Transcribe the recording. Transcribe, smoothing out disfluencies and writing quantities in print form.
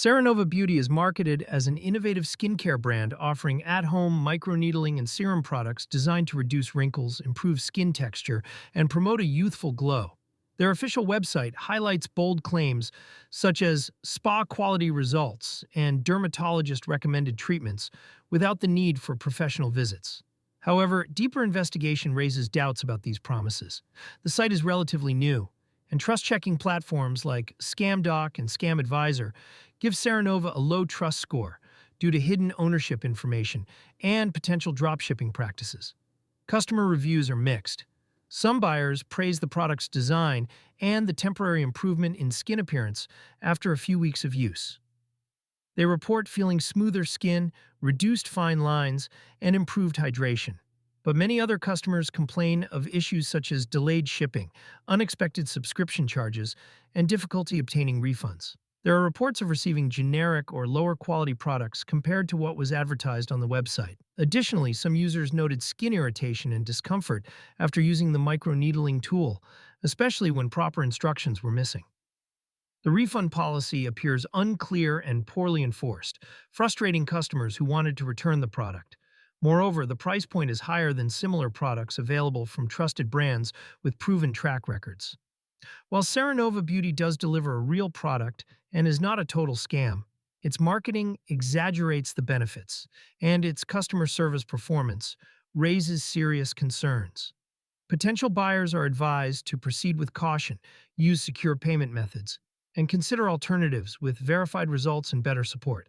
Seranova Beauty is marketed as an innovative skincare brand offering at-home microneedling and serum products designed to reduce wrinkles, improve skin texture, and promote a youthful glow. Their official website highlights bold claims such as spa-quality results and dermatologist-recommended treatments without the need for professional visits. However, deeper investigation raises doubts about these promises. The site is relatively new, and trust-checking platforms like ScamDoc and ScamAdvisor give Seranova a low trust score due to hidden ownership information and potential dropshipping practices. Customer reviews are mixed. Some buyers praise the product's design and the temporary improvement in skin appearance after a few weeks of use. They report feeling smoother skin, reduced fine lines, and improved hydration. But many other customers complain of issues such as delayed shipping, unexpected subscription charges, and difficulty obtaining refunds. There are reports of receiving generic or lower quality products compared to what was advertised on the website. Additionally, some users noted skin irritation and discomfort after using the microneedling tool, especially when proper instructions were missing. The refund policy appears unclear and poorly enforced, frustrating customers who wanted to return the product. Moreover, the price point is higher than similar products available from trusted brands with proven track records. While Seranova Beauty does deliver a real product and is not a total scam, its marketing exaggerates the benefits, and its customer service performance raises serious concerns. Potential buyers are advised to proceed with caution, use secure payment methods, and consider alternatives with verified results and better support.